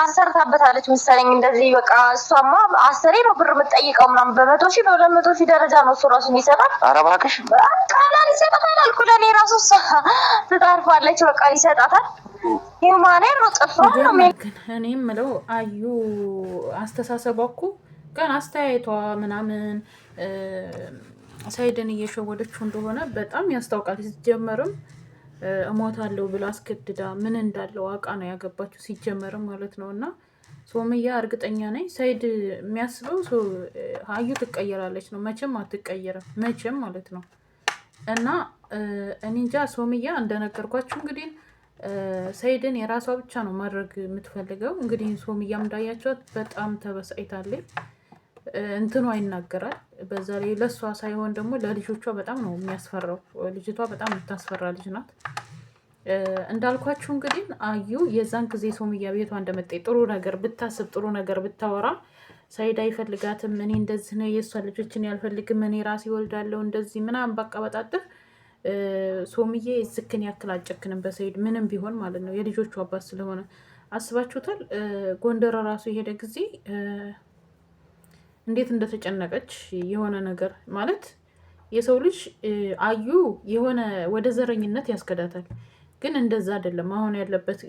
አሰርታበታለች መሰለኝ እንደዚህ በቃ እሷማ አስሬ ነው ብር የምትጠይቀው ምናምን በ100,000 በ200,000 ደረጃ ነው እሱ ራሱ የሚሰጣት። ኧረ እባክሽ ቃላን ይሰጣታል አልኩ ለእኔ ራሱ ትታርፋለች በቃ ይሰጣታል። የማኔ ነው ጥፍሯ ነው። እኔ የምለው አዩ አስተሳሰቧ እኮ ገና አስተያየቷ ምናምን ሳይድን እየሸወደችው እንደሆነ በጣም ያስታውቃል። ሲጀመርም እሞታለሁ ብላ አስገድዳ ምን እንዳለው አውቃ ነው ያገባችው ሲጀመርም ማለት ነው። እና ሶምያ እርግጠኛ ነኝ ሳይድ የሚያስበው አዩ ትቀየራለች ነው። መቼም አትቀየርም መቼም ማለት ነው። እና እኔ እንጃ ሶምያ እንደነገርኳችሁ እንግዲህ ሰይድን የራሷ ብቻ ነው ማድረግ የምትፈልገው። እንግዲህ ሶምያም እንዳያቸዋት በጣም ተበሳጭታለች። እንትኗ ይናገራል። በዛ ላይ ለሷ ሳይሆን ደግሞ ለልጆቿ በጣም ነው የሚያስፈራው። ልጅቷ በጣም የምታስፈራ ልጅ ናት። እንዳልኳችሁ እንግዲህ አዩ የዛን ጊዜ ሶምያ ቤቷ እንደመጣ ጥሩ ነገር ብታስብ ጥሩ ነገር ብታወራ ሰይድ አይፈልጋትም፣ እኔ እንደዚህ ነው የእሷ ልጆችን ያልፈልግም፣ እኔ ራሴ ይወልዳለሁ እንደዚህ ምናምን በቃ በጣጥፍ ሶምዬ ዝክን ያክል አጨክንም በሰይድ ምንም ቢሆን ማለት ነው። የልጆቹ አባት ስለሆነ አስባችሁታል። ጎንደር ራሱ የሄደ ጊዜ እንዴት እንደተጨነቀች የሆነ ነገር ማለት የሰው ልጅ አዩ የሆነ ወደ ዘረኝነት ያስከዳታል። ግን እንደዛ አይደለም አሁን ያለበት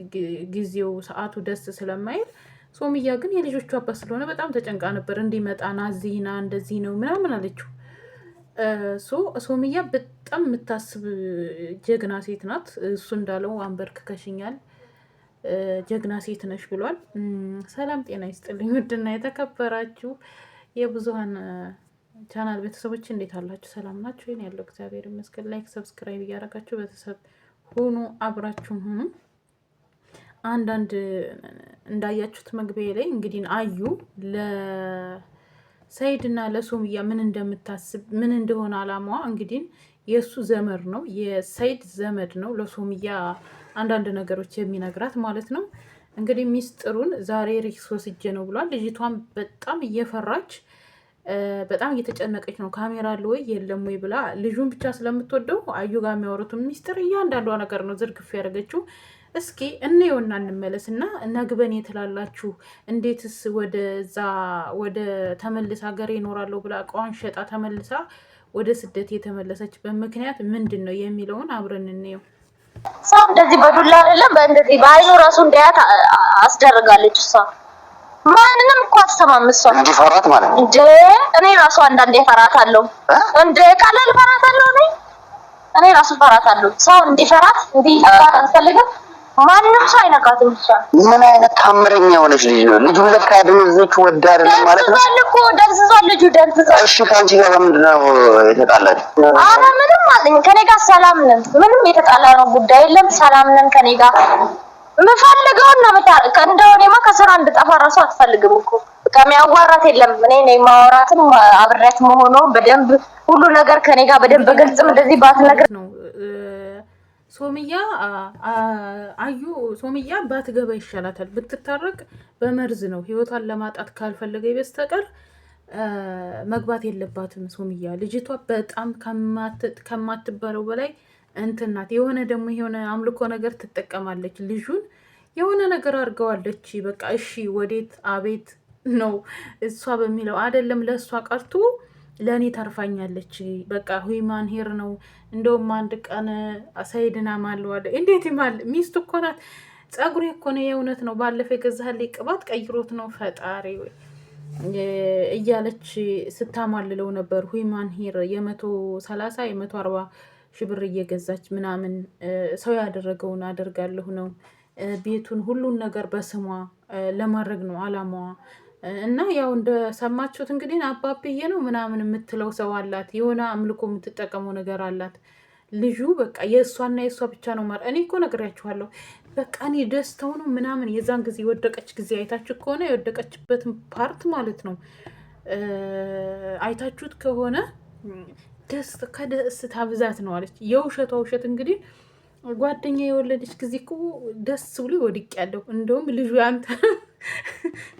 ጊዜው ሰዓቱ ደስ ስለማይል። ሶምያ ግን የልጆቹ አባት ስለሆነ በጣም ተጨንቃ ነበር። እንዲመጣና ዚና እንደዚህ ነው ምናምን አለችው። ሶምያ በጣም የምታስብ ጀግና ሴት ናት። እሱ እንዳለው አንበርክከሽኛል ጀግና ሴት ነሽ ብሏል። ሰላም ጤና ይስጥልኝ ውድና የተከበራችሁ የብዙሃን ቻናል ቤተሰቦች እንዴት አላችሁ? ሰላም ናችሁ? ይሄን ያለው እግዚአብሔር ይመስገን። ላይክ ሰብስክራይብ እያደረጋችሁ ቤተሰብ ሁኑ፣ አብራችሁን ሁኑ። አንዳንድ እንዳያችሁት መግቢያ ላይ እንግዲህ አዩ ለሰይድና ለሶምያ ምን እንደምታስብ ምን እንደሆነ አላማዋ እንግዲህ የእሱ ዘመድ ነው የሰይድ ዘመድ ነው ለሶምያ አንዳንድ ነገሮች የሚነግራት ማለት ነው። እንግዲህ ሚስጥሩን ዛሬ ሪክስ ወስጄ ነው ብሏል። ልጅቷን በጣም እየፈራች በጣም እየተጨነቀች ነው። ካሜራ አለ ወይ የለም ወይ ብላ ልጁን ብቻ ስለምትወደው አዩ ጋር የሚያወሩትን ሚስጥር እያንዳንዷ ነገር ነው ዝርግፍ ያደረገችው። እስኪ እንየውና እንመለስ እና ነግበን የትላላችሁ እንዴትስ ወደዛ ወደ ተመልሳ ሀገር ይኖራለሁ ብላ እቃዋን ሸጣ ተመልሳ ወደ ስደት የተመለሰችበት ምክንያት ምንድን ነው የሚለውን አብረን እንየው። ሰው እንደዚህ በዱላ አይደለም በእንደዚህ በአይኑ ራሱ እንዲያት አስደርጋለች። እሷ ማንንም እኮ አትሰማም። እሷ እንዲፈራት ማለት ነው እንዴ! እኔ ራሱ አንዳንዴ ፈራታለሁ እንዴ! ቀላል ፈራታለሁ እኔ ራሱ ፈራታለሁ። ሰው እንዲፈራት እንዲፈራት አትፈልግም። ማንንም ሰው አይነካትም። እሷ ምን አይነት ታምረኛ የሆነች ልጅ ነው። ልጁ ለካ ደንዝች ወዳ አይደለም ማለት ነው። እኮ ደንዝዟል ልጁ ደንዝዟል። እሺ ካንቺ ጋር ምንድን ነው የተጣላችሁ? ኧረ ምንም አለኝ ከኔ ጋር ሰላም ነን። ምንም የተጣላ ነው ጉዳይ የለም። ሰላም ነን ከኔ ጋር ምፈልገውን ነው የምታረቅ። እንደውኔማ ከስራ እንድጠፋ ራሱ አትፈልግም እኮ ከሚያዋራት የለም። እኔ ነኝ ማወራትም አብሬያት መሆኑ በደንብ ሁሉ ነገር ከኔ ጋር በደንብ በግልጽም እንደዚህ ባትነግር ነው። ሶምያ አዩ ሶምያ ባትገባ ይሻላታል። ብትታረቅ በመርዝ ነው ህይወቷን ለማጣት ካልፈለገ በስተቀር መግባት የለባትም። ሶምያ ልጅቷ በጣም ከማትባለው በላይ እንትን ናት። የሆነ ደግሞ የሆነ አምልኮ ነገር ትጠቀማለች። ልጁን የሆነ ነገር አድርገዋለች። በቃ እሺ ወዴት አቤት ነው እሷ በሚለው አይደለም ለእሷ ቀርቶ ለእኔ ታርፋኛለች። በቃ ሁማን ሄር ነው። እንደውም አንድ ቀን ሰይድና ማለዋለ እንዴት ይማል ሚስት እኮ ናት። ጸጉሬ እኮ ነው የእውነት ነው ባለፈ የገዛህልኝ ቅባት ቀይሮት ነው ፈጣሪ እያለች ስታማልለው ነበር። ሁማን ሄር 130 140 ሺህ ብር እየገዛች ምናምን ሰው ያደረገውን አደርጋለሁ ነው። ቤቱን ሁሉን ነገር በስሟ ለማድረግ ነው አላማዋ። እና ያው እንደሰማችሁት እንግዲህ አባብዬ ነው ምናምን የምትለው ሰው አላት። የሆነ አምልኮ የምትጠቀመው ነገር አላት። ልጁ በቃ የእሷና የእሷ ብቻ ነው ማለት እኔ እኮ ነግሬያችኋለሁ። በቃ እኔ ደስተው ነው ምናምን የዛን ጊዜ የወደቀች ጊዜ አይታችሁ ከሆነ የወደቀችበትን ፓርት ማለት ነው አይታችሁት ከሆነ ከደስታ ብዛት ነው አለች። የውሸቷ ውሸት እንግዲህ ጓደኛ የወለደች ጊዜ እኮ ደስ ብሎ ወድቅ ያለው እንደውም ልጁ አንተ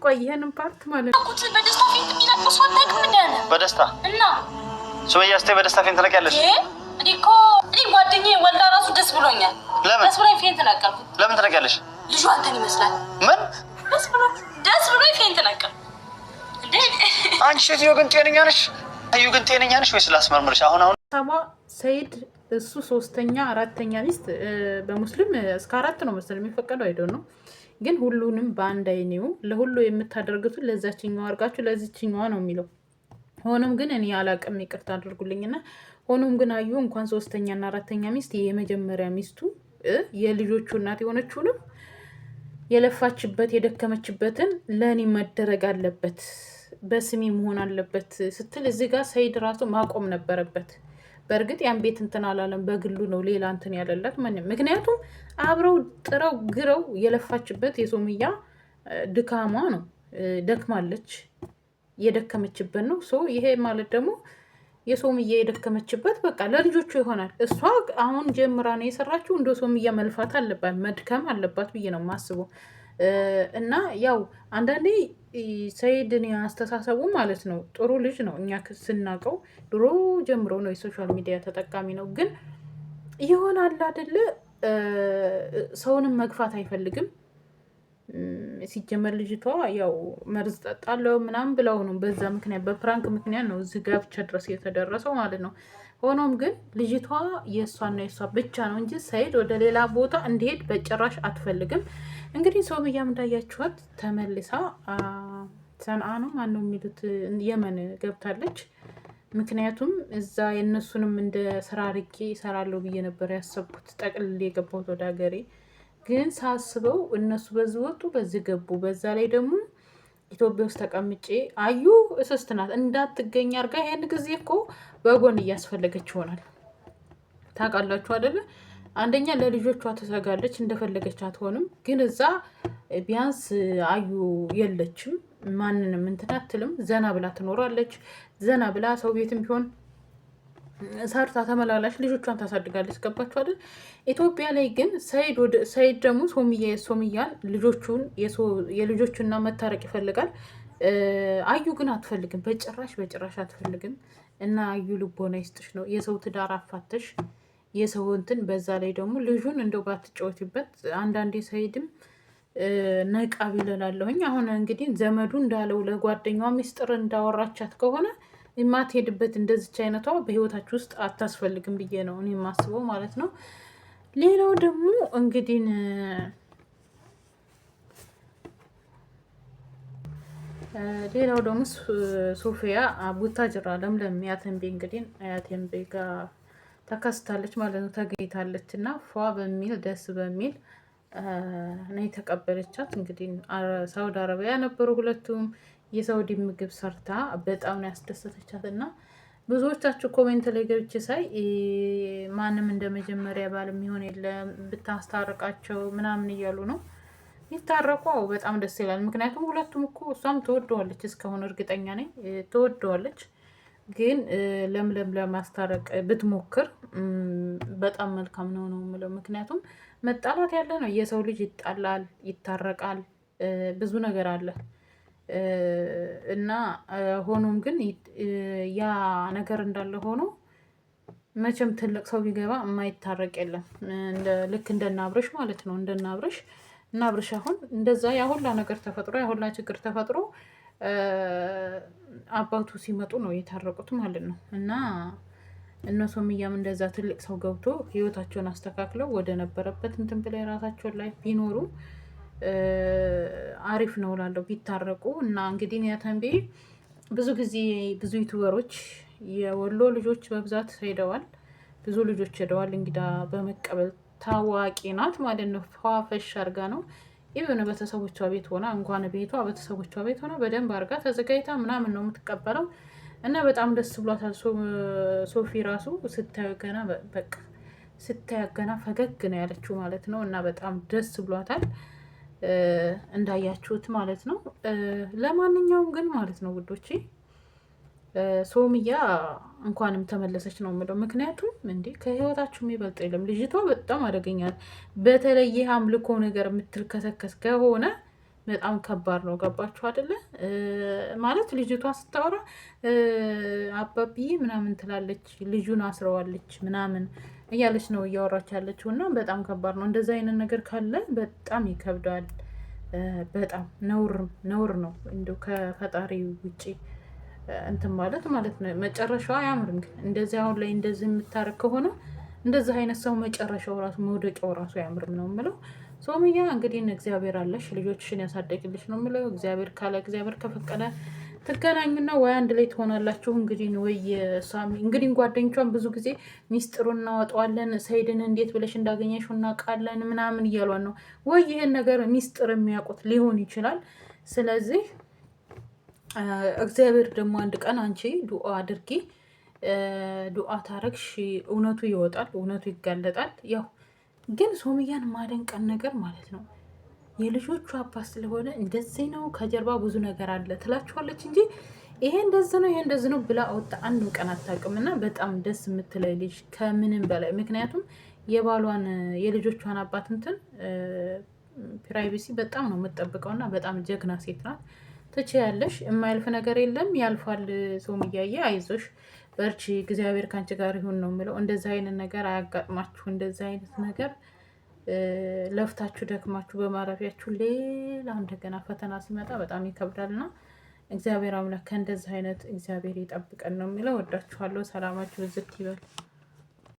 ቆየንም ፓርት ማለት ነው። በደስታ ፌንት የሚለቅሱ አታውቅም እንዴ? በደስታ እና ሱመያ እስቴ በደስታ ፌንት ትለቂያለሽ? እኔ ጓደኛዬ ወልዳ ራሱ ደስ ብሎኛል። ለምን ደስ ብሎኝ ፌንት ነቀልኩት? ለምን ትለቂያለሽ? ልጁ አንተን ይመስላል። ምን ደስ ብሎ ፌንት ነቀ እንዴ? አንቺ ሴትዮ ግን ጤነኛ ነሽ? አዩ ግን ጤነኛ ነሽ ወይስ ላስመርምርሽ? አሁን ሳባ ሰይድ እሱ 3ኛ 4ኛ ሚስት በሙስሊም እስከ 4 ነው መሰለኝ የሚፈቀደው አይደል ነው። ግን ሁሉንም በአንድ አይኔው ለሁሉ የምታደርጉት ለዛችኛው አርጋችሁ ለዚችኛዋ ነው የሚለው። ሆኖም ግን እኔ አላቅም ይቅርታ አድርጉልኝና ሆኖም ግን አዩ እንኳን 3ኛና 4ኛ ሚስት የመጀመሪያ ሚስቱ የልጆቹ እናት የሆነችውንም የለፋችበት የደከመችበትን ለእኔ መደረግ አለበት በስሜ መሆን አለበት ስትል እዚህ ጋር ሰይድ ራሱ ማቆም ነበረበት። በእርግጥ ያን ቤት እንትን አላለም፣ በግሉ ነው ሌላ እንትን ያለላት ማንም። ምክንያቱም አብረው ጥረው ግረው የለፋችበት የሱመያ ድካሟ ነው። ደክማለች፣ የደከመችበት ነው። ይሄ ማለት ደግሞ የሱመያ የደከመችበት በቃ ለልጆቹ ይሆናል። እሷ አሁን ጀምራ ነው የሰራችው። እንደ ሱመያ መልፋት አለባት መድከም አለባት ብዬ ነው የማስበው። እና ያው አንዳንዴ ሰይድን አስተሳሰቡ ማለት ነው ጥሩ ልጅ ነው። እኛ ስናውቀው ድሮ ጀምሮ ነው የሶሻል ሚዲያ ተጠቃሚ ነው። ግን ይሆናል አይደለ ሰውንም መግፋት አይፈልግም። ሲጀመር ልጅቷ ያው መርዝ ጠጣለው ምናምን ብለው ነው በዛ ምክንያት በፕራንክ ምክንያት ነው እዚህ ጋብቻ ድረስ የተደረሰው ማለት ነው። ሆኖም ግን ልጅቷ የእሷና የእሷ ብቻ ነው እንጂ ሰይድ ወደ ሌላ ቦታ እንዲሄድ በጭራሽ አትፈልግም። እንግዲህ ሱመያም እንዳያችኋት ተመልሳ ሰንዓ ነው ማነው የሚሉት የመን ገብታለች። ምክንያቱም እዛ የእነሱንም እንደ ስራ አርጌ እሰራለሁ ብዬ ነበር ያሰብኩት ጠቅልል የገባሁት ወደ ሀገሬ። ግን ሳስበው እነሱ በዚህ ወጡ በዚህ ገቡ። በዛ ላይ ደግሞ ኢትዮጵያ ውስጥ ተቀምጬ አዩ እስስት ናት እንዳትገኝ አርጋ ይሄን ጊዜ እኮ በጎን እያስፈለገች ይሆናል። ታውቃላችሁ አይደለ? አንደኛ ለልጆቿ ትሰጋለች፣ እንደፈለገች አትሆንም። ግን እዛ ቢያንስ አዩ የለችም፣ ማንንም እንትን አትልም። ዘና ብላ ትኖራለች። ዘና ብላ ሰው ቤትም ቢሆን ሰርታ ተመላላሽ ልጆቿን ታሳድጋለች። ገባችሁ አይደል? ኢትዮጵያ ላይ ግን ሰይድ ደግሞ ሱመያን የልጆቹና መታረቅ ይፈልጋል። አዩ ግን አትፈልግም፣ በጭራሽ አትፈልግም። እና አዩ ልቦና ይስጥሽ ነው የሰው ትዳር አፋተሽ የሰው እንትን። በዛ ላይ ደግሞ ልጁን እንደው ባትጫወትበት። አንዳንዴ ሰይድም ነቃ ቢለላለሁኝ። አሁን እንግዲህ ዘመዱ እንዳለው ለጓደኛዋ ሚስጥር እንዳወራቻት ከሆነ የማትሄድበት እንደዚች አይነቷ በህይወታችሁ ውስጥ አታስፈልግም ብዬ ነው እኔ የማስበው ማለት ነው። ሌላው ደግሞ እንግዲህ ሶፊያ ቡታጅራ ለምለም ያተንቤ እንግዲህ ያተንቤ ጋር ተከስታለች ማለት ነው፣ ተገኝታለች እና ፏ በሚል ደስ በሚል ነው የተቀበለቻት። እንግዲህ ሳውዲ አረቢያ ነበሩ ሁለቱም። የሳውዲ ምግብ ሰርታ በጣም ነው ያስደሰተቻት እና ብዙዎቻችሁ ኮሜንት ላይ ገብቼ ሳይ ማንም እንደ መጀመሪያ ባል የሚሆን የለም ብታስታርቃቸው ምናምን እያሉ ነው። ይታረቁ በጣም ደስ ይላል። ምክንያቱም ሁለቱም እኮ እሷም ትወደዋለች፣ እስካሁን እርግጠኛ ነኝ ትወደዋለች። ግን ለምለም ለማስታረቅ ብትሞክር በጣም መልካም ነው የምለው። ምክንያቱም መጣላት ያለ ነው። የሰው ልጅ ይጣላል፣ ይታረቃል፣ ብዙ ነገር አለ እና ሆኖም ግን ያ ነገር እንዳለ ሆኖ መቼም ትልቅ ሰው ቢገባ የማይታረቅ የለም። ልክ እንደናብረሽ ማለት ነው። እንደናብረሽ እና አብረሽ አሁን እንደዛ ያሁላ ነገር ተፈጥሮ ያሁላ ችግር ተፈጥሮ አባቱ ሲመጡ ነው የታረቁት ማለት ነው። እና እነሱም እንደዛ ትልቅ ሰው ገብቶ ህይወታቸውን አስተካክለው ወደ ነበረበት እንትን ብለው የራሳቸውን ላይፍ ቢኖሩ አሪፍ ነው እላለሁ ቢታረቁ። እና እንግዲህ ያተንቤ ብዙ ጊዜ ብዙ ዩቱበሮች የወሎ ልጆች በብዛት ሄደዋል፣ ብዙ ልጆች ሄደዋል። እንግዳ በመቀበል ታዋቂ ናት ማለት ነው። ፏፈሽ አርጋ ነው ኢቨን ቤተሰቦቿ ቤት ሆና እንኳን ቤቷ ቤተሰቦቿ ቤት ሆና በደንብ አርጋ ተዘጋጅታ ምናምን ነው የምትቀበለው። እና በጣም ደስ ብሏታል። ሶፊ ራሱ ስታያ ገና ፈገግ ነው ያለችው ማለት ነው። እና በጣም ደስ ብሏታል እንዳያችሁት ማለት ነው። ለማንኛውም ግን ማለት ነው ውዶቼ ሱመያ እንኳንም ተመለሰች ነው የምለው። ምክንያቱም እንዴ ከህይወታችሁ የሚበልጥ የለም። ልጅቷ በጣም አደገኛ፣ በተለይ አምልኮ ነገር የምትልከሰከስ ከሆነ በጣም ከባድ ነው። ገባችሁ አይደለ? ማለት ልጅቷ ስታወራ አባብዬ ምናምን ትላለች፣ ልጁን አስረዋለች ምናምን እያለች ነው እያወራች ያለችው እና በጣም ከባድ ነው። እንደዚ አይነት ነገር ካለ በጣም ይከብዳል። በጣም ነውር ነው እንደው ከፈጣሪ ውጪ እንትን ማለት ነው። መጨረሻው አያምርም። ግን እንደዚህ አሁን ላይ እንደዚህ የምታረግ ከሆነ እንደዚህ አይነት ሰው መጨረሻው ራሱ መውደቂያው ራሱ አያምርም ነው የምለው። ሶምያ እንግዲህ እግዚአብሔር አለሽ ልጆችሽን ያሳደግልሽ ነው የምለው። እግዚአብሔር ካለ እግዚአብሔር ከፈቀደ ትገናኙና ወይ አንድ ላይ ትሆናላችሁ። እንግዲህ ወይ ሳሚ እንግዲህ ጓደኞቿን ብዙ ጊዜ ሚስጥሩን እናወጣዋለን፣ ሰይድን እንዴት ብለሽ እንዳገኘሽው እናውቃለን ምናምን እያሏን ነው። ወይ ይህን ነገር ሚስጥር የሚያውቁት ሊሆን ይችላል። ስለዚህ እግዚአብሔር ደግሞ አንድ ቀን አንቺ ዱአ አድርጊ፣ ዱአ ታረግሽ፣ እውነቱ ይወጣል፣ እውነቱ ይጋለጣል። ያው ግን ሶምያን ማደንቀን ነገር ማለት ነው የልጆቹ አባት ስለሆነ እንደዚህ ነው፣ ከጀርባ ብዙ ነገር አለ ትላችኋለች እንጂ ይሄ እንደዚህ ነው ይሄ እንደዚህ ነው ብላ አወጣ አንድም ቀን አታውቅም። እና በጣም ደስ የምትለይ ልጅ ከምንም በላይ ምክንያቱም የባሏን የልጆቿን አባት እንትን ፕራይቬሲ በጣም ነው የምትጠብቀው እና በጣም ጀግና ሴት ናት። ትችያለሽ፣ የማያልፍ ነገር የለም ያልፋል። ሶምያዬ አይዞሽ በርቺ፣ እግዚአብሔር ከአንቺ ጋር ይሁን ነው የምለው። እንደዚህ አይነት ነገር አያጋጥማችሁ። እንደዚህ አይነት ነገር ለፍታችሁ ደክማችሁ በማረፊያችሁ ሌላ እንደገና ፈተና ሲመጣ በጣም ይከብዳልና እግዚአብሔር አምላክ ከእንደዚህ አይነት እግዚአብሔር ይጠብቀን ነው የሚለው። ወዳችኋለሁ። ሰላማችሁ ዝት ይበል።